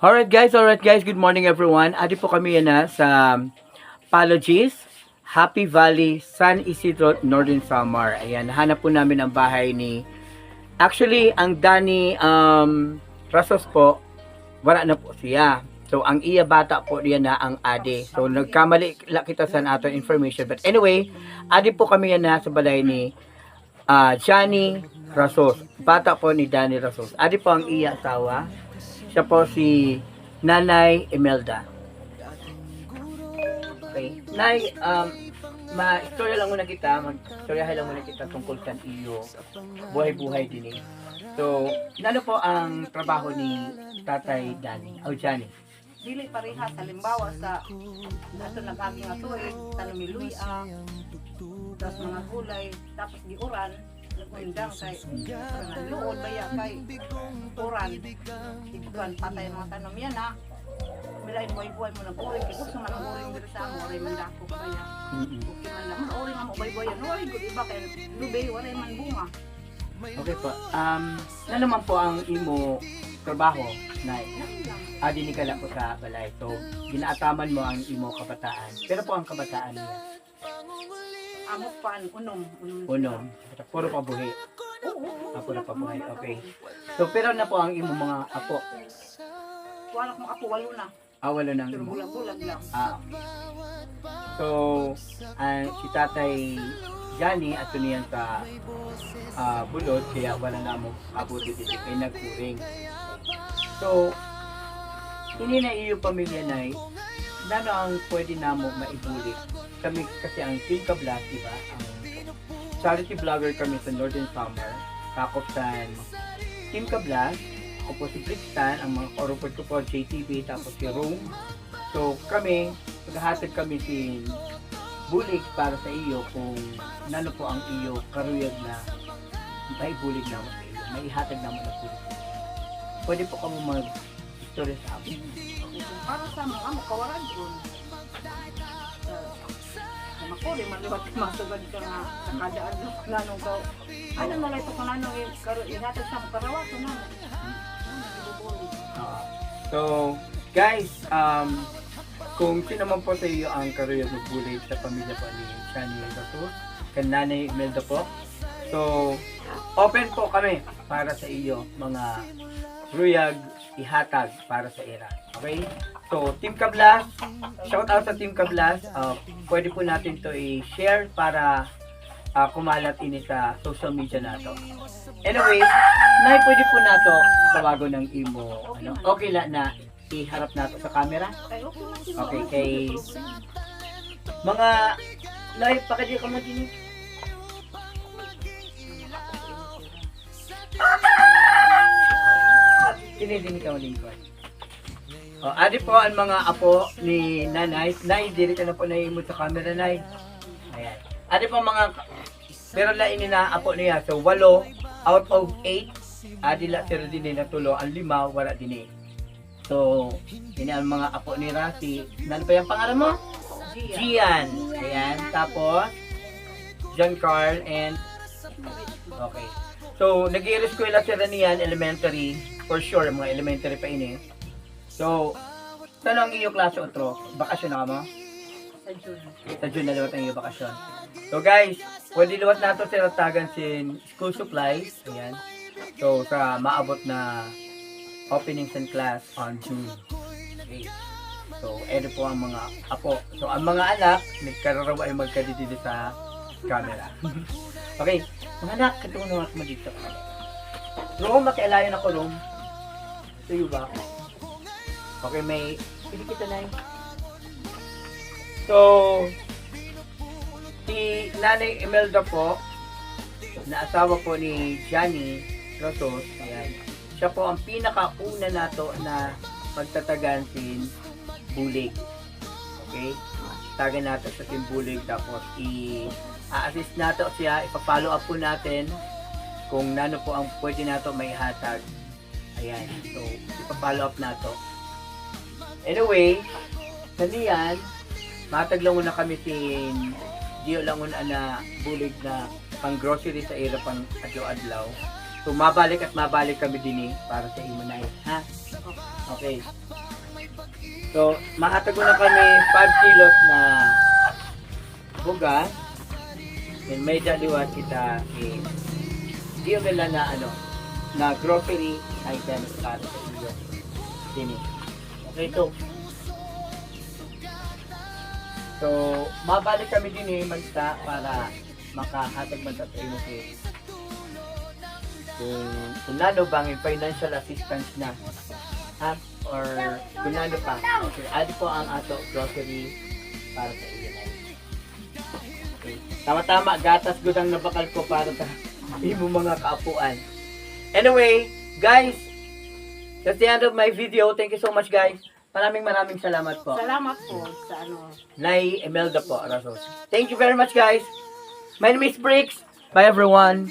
Alright guys, good morning everyone. Adi po kami yan sa Palogis, Happy Valley, San Isidro, Northern Samar. Ayan, hanap po namin ang bahay ni, actually, ang Danny Rasos po, wala na po siya. So, ang iya bata po niya na ang ade. So, nagkamali kita sa ating information. But anyway, adi po kami yan sa balay ni Johnny Rasos. Bata po ni Danny Rasos. Adi po ang iya asawa. Siya po si Nanay Imelda. Okay. Nay, ma-istorya lang muna kita, mag-istoryahan lang muna kita tungkol sa iyo, buhay-buhay din eh. So, ano po ang trabaho ni Tatay Danny, o Johnny? Dili parehas, halimbawa sa ato nagaging atuig, tanamiluya, tapos mga gulay, tapos giuran, nagundang kay luod baya kay uran, iguan patay mga tanom yan ha. Milain buhay-buhay mo ng uring, kaya gusto man ang uring dito sa amo, waray man dako kaya. Okay man lang, uring ang buhay-buhay yan, waray good iba kay lubay, waray man bunga. Okay po, ano naman po ang imo trabaho, Nay? Adi ni kala po sa balay. So, ginaataman mo ang imo kabataan. Pero po ang kabataan niya? Amo pan, unom. Unom. Puro pabuhi. Puro pabuhi. Okay. So, pero na po ang imo mga apo. Wala kong ako, walo na. Wala nang Pero imo. bulag-bulag lang. So, si Tatay Johnny at niyan sa bulod, kaya wala na mo abuti dito. Kaya nagkuring. So, hindi na iyo pamilya na ano ang pwede na mo maibulit. Kami kasi ang Team Kablas, diba? Ang charity vlogger kami sa Northern Summer. Takop sa Team Kablas. Ako po si Brixton, ang mga korupot ko po, JTV, tapos si Rome. So kami, maghahatid kami si bulig para sa iyo kung ano po ang iyo karuyag na maibulig naman sa iyo. Maihatid naman na bulig. Pwede po kami mag-story sa amin. Para sa mga makawaran doon. Ako, di man liwat masugad ka nga nakadaan doon. Nanong ka, ano na lang ito kung nanong ihatag sa makarawaso na. So, guys, kung sino man po sa iyo ang karuyag magbulit sa pamilya po ni Shani Rasul, kan Nanay Imelda po. So, open po kami para sa iyo mga ruyag ihatag para sa era. Okay? So, Team Kablas, shout out sa Team Kablas. Pwede po natin to i-share para kumalat ini sa social media nato. Anyway, Nay, pwede po nato tawago ng imo. Ano? Okay la na iharap nato sa camera? Okay, kay mga Nay, pakadyo ka mo din. Tinidin ka ulit ko. Adi po ang mga apo ni Nanay. Nay, diri ka na po naimod sa camera, Nay. Ayan. Adi po mga, pero la ini na apo niya. So, 8 out of 8. Adi la sir din na tulo. Ang 5, wala din eh. So, ini ang mga apo ni Rasi. Ano pa yung pangalan mo? Gian. Ayan. Tapos, John Carl and okay. So, nag-i-eskwela sila niyan, elementary. For sure, mga elementary pa ini. So, saan ang iyong klase otro? Bakasyon na ka mo? Sa June na liwat ang iyong bakasyon. So guys, pwede liwat nato sila tagan sin school supplies. Ayan. So, sa maabot na openings and class on June. Okay. So, ito po ang mga apo. So, ang mga anak, nagkararawa ay magkadidili sa camera. Okay. Mga anak, katulong naman ako dito. Rome, makialayan ako, Rome. Sa'yo ba? Okay, may pili kita na. So, si Nanay Imelda po, na asawa po ni Johnny Rasos, ayan, siya po ang pinakauna nato na pagtatagan sin bulig. Okay? Tagan nato sa sin bulig, tapos i-assist nato siya, ipa-follow up po natin kung nano po ang pwede nato may hatag. Ayan, so ipa-follow up nato. Anyway, saniyan, mataglang muna kami sin Dio lang muna na bulig na pang grocery sa ira pang adlaw-adlaw. So mabalik at mabalik kami din para sa imo na ha. Okay. So, mahatag na kami 5 kilos na bugas. And may daliwat kita iyo nila na na grocery items para sa iyo. Sini. Okay to. So, mabalik kami din magta para makahatag man sa tayo kung nano bang yung financial assistance na or kung nano pa. Okay, adi po ang ato grocery para sa iyo. Okay. Tama-tama, gatas gudang nabakal ko para sa imo mga kaapuan. Anyway, guys, that's the end of my video. Thank you so much, guys. Maraming salamat po. Salamat po sa Nay Imelda po, Rasos. Thank you very much, guys. My name is Bricks. Bye, everyone.